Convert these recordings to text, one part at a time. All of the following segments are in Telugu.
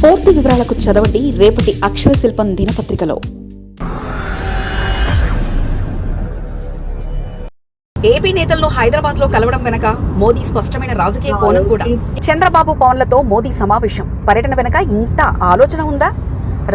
పూర్తి వివరాలకు చదవండి రేపటి అక్షర శిల్పం దినపత్రికలో. ఏపీ నేతలను హైదరాబాద్ లో కలవడం వెనక మోదీ స్పష్టమైన రాజకీయ కోణం కూడా. చంద్రబాబు పవన్లతో మోదీ సమావేశం, పర్యటన వెనక ఇంత ఆలోచన ఉందా?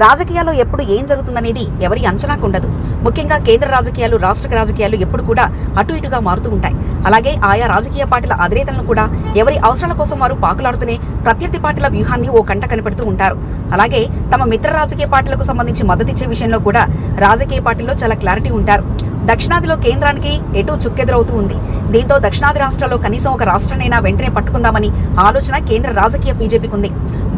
రాజకీయాల్లో ఎప్పుడు ఏం జరుగుతుందనేది ఎవరి అంచనాకు ఉండదు. ముఖ్యంగా కేంద్ర రాజకీయాలు, రాష్ట్ర రాజకీయాలు ఎప్పుడు కూడా అటు ఇటుగా మారుతూ ఉంటాయి. అలాగే ఆయా రాజకీయ పార్టీల అధినేతలను కూడా ఎవరి అవసరాల కోసం వారు పాకులాడుతూనే ప్రత్యర్థి పార్టీల వ్యూహాన్ని ఓ కంట కనిపెడుతూ ఉంటారు. అలాగే తమ మిత్ర రాజకీయ పార్టీలకు సంబంధించి మద్దతిచ్చే విషయంలో కూడా రాజకీయ పార్టీల్లో చాలా క్లారిటీ ఉంటారు. దక్షిణాదిలో కేంద్రానికి ఎటు చుక్కెదురవుతూ ఉంది. దీంతో దక్షిణాది రాష్ట్రాల్లో కనీసం ఒక రాష్ట్రాన్నైనా వెంటనే పట్టుకుందామని ఆలోచన కేంద్ర రాజకీయ బీజేపీకి ఉంది.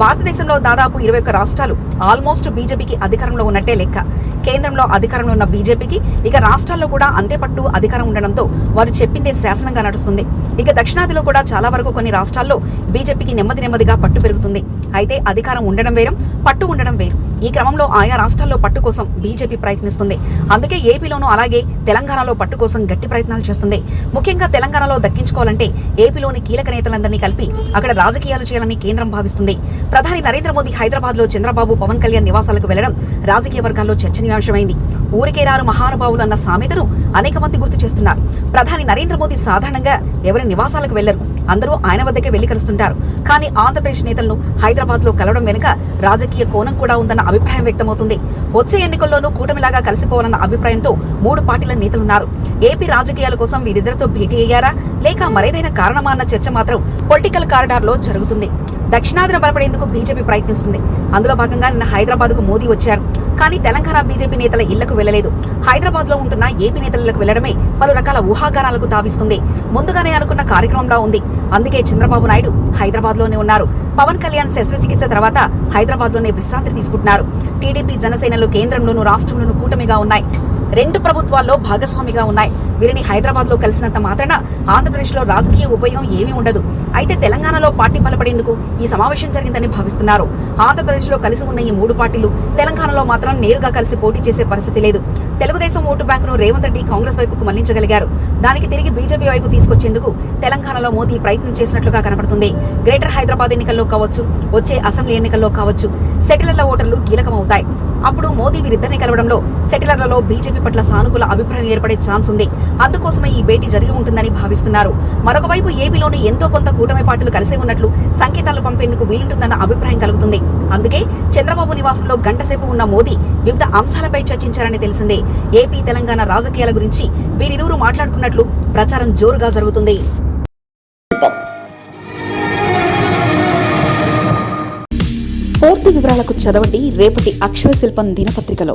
భారతదేశంలో దాదాపు 21 రాష్ట్రాలు ఆల్మోస్ట్ బీజేపీకి అధికారంలో ఉన్నట్టే లెక్క. కేంద్రంలో అధికారంలో ఉన్న బీజేపీకి ఇక రాష్ట్రాల్లో కూడా అంతే పట్టు అధికారం ఉండడంతో వారు చెప్పిందే శాసనంగా నడుస్తుంది. ఇక దక్షిణాదిలో కూడా చాలా వరకు కొన్ని రాష్ట్రాల్లో బీజేపీకి నెమ్మదిగా పట్టు పెరుగుతుంది. అయితే అధికారం ఉండడం వేరు, పట్టు ఉండడం వేరు. ఈ క్రమంలో ఆయా రాష్ట్రాల్లో పట్టు కోసం బీజేపీ ప్రయత్నిస్తుంది. అందుకే ఏపీలోనూ అలాగే తెలంగాణలో పట్టు కోసం గట్టి ప్రయత్నాలు చేస్తుంది. ముఖ్యంగా తెలంగాణలో దక్కించుకోవాలంటే ఏపీలోని కీలక నేతలందరినీ కలిపి అక్కడ రాజకీయాలు చేయాలని కేంద్రం భావిస్తుంది. ప్రధాని నరేంద్ర మోదీ హైదరాబాద్ లో చంద్రబాబు, పవన్ కళ్యాణ్ నివాసాలకు వెళ్లడం రాజకీయ వర్గాల్లో చర్చనీయాంశమైంది. ఊరికే రారు మహానుభావులు అన్న సామెతను అనేక మంది గుర్తు చేస్తున్నారు. ప్రధాని నరేంద్ర మోదీ సాధారణంగా ఎవరి నివాసాలకు వెళ్లరు, అందరూ ఆయన వద్దకే వెళ్లి కలుస్తుంటారు. కానీ ఆంధ్రప్రదేశ్ నేతలను హైదరాబాద్ లో కలవడం వెనుక రాజకీయ కోణం కూడా ఉందన్న అభిప్రాయం వ్యక్తమవుతుంది. వచ్చే ఎన్నికల్లోనూ కూటమిలాగా కలిసిపోవాలన్న అభిప్రాయంతో 3 పార్టీల నేతలున్నారు. ఏపీ రాజకీయాల కోసం వీరిద్దరితో భేటీ అయ్యారా లేక మరేదైనా కారణమా అన్న చర్చ మాత్రం పొలిటికల్ కారిడార్ లో జరుగుతుంది. దక్షిణాదిన బలపడేందుకు బీజేపీ ప్రయత్నిస్తుంది. అందులో భాగంగా నిన్న హైదరాబాద్ కు మోదీ వచ్చారు. కానీ తెలంగాణ బీజేపీ నేతల ఇళ్లకు వెళ్లలేదు. హైదరాబాద్ లో ఉంటున్న ఏపీ నేతల ఇళ్లకు వెళ్లడమే పలు రకాల ఊహాగానాలకు తావిస్తుంది. ముందుగానే అనుకున్న కార్యక్రమంలా ఉంది. అందుకే చంద్రబాబు నాయుడు హైదరాబాద్ లోనే ఉన్నారు. పవన్ కళ్యాణ్ శస్త్రచికిత్స తర్వాత హైదరాబాద్ లోనే విశ్రాంతి తీసుకుంటున్నారు. టీడీపీ, జనసేనలు కేంద్రంలోనూ రాష్ట్రంలోనూ కూటమిగా ఉన్నాయి. 2 ప్రభుత్వాల్లో భాగస్వామిగా ఉన్నాయి. వీరిని హైదరాబాద్ లో కలిసినంత మాత్రాన ఆంధ్రప్రదేశ్ లో రాజకీయ ఉపయోగం ఏమీ ఉండదు. అయితే తెలంగాణలో పార్టీ బలపడేందుకు ఈ సమావేశం జరిగిందని భావిస్తున్నారు. ఆంధ్రప్రదేశ్ లో కలిసి ఉన్న ఈ 3 పార్టీలు తెలంగాణలో మాత్రం నేరుగా కలిసి పోటీ చేసే పరిస్థితి లేదు. తెలుగుదేశం ఓటు బ్యాంకును రేవంత్ రెడ్డి కాంగ్రెస్ వైపుకు మళ్లించగలిగారు. దానికి తిరిగి బీజేపీ వైపు తీసుకొచ్చేందుకు తెలంగాణలో మోదీ ప్రయత్నం చేసినట్లుగా కనబడుతుంది. గ్రేటర్ హైదరాబాద్ ఎన్నికల్లో కావచ్చు, వచ్చే అసెంబ్లీ ఎన్నికల్లో కావచ్చు, సెటిలర్ల ఓటర్లు కీలకమవుతాయి. అప్పుడు మోదీ వీరిద్దరిని కలవడంలో సెటిలర్లలో బీజేపీ పట్ల సానుకూల అభిప్రాయం ఏర్పడే ఛాన్స్ ఉంది. అందుకోసమే ఈ భేటీ జరిగి ఉంటుందని భావిస్తున్నారు. మరొక వైపు ఏపీలోని ఎంతో కొంత కూటమి పార్టీలు కలిసే ఉన్నట్లు సంకేతాలు పంపేందుకు వీలుంటుందన్న అభిప్రాయం కలుగుతుంది. అందుకే చంద్రబాబు నివాసంలో గంటసేపు ఉన్న మోదీ వివిధ అంశాలపై చర్చించారని తెలిసిందే. ఏపీ, తెలంగాణ రాజకీయాల గురించి వీరిరువురు మాట్లాడుకున్నట్లు ప్రచారం జోరుగా జరుగుతుంది. పూర్తి వివరాలకు చదవండి రేపటి అక్షర శిల్పం దినపత్రికలో.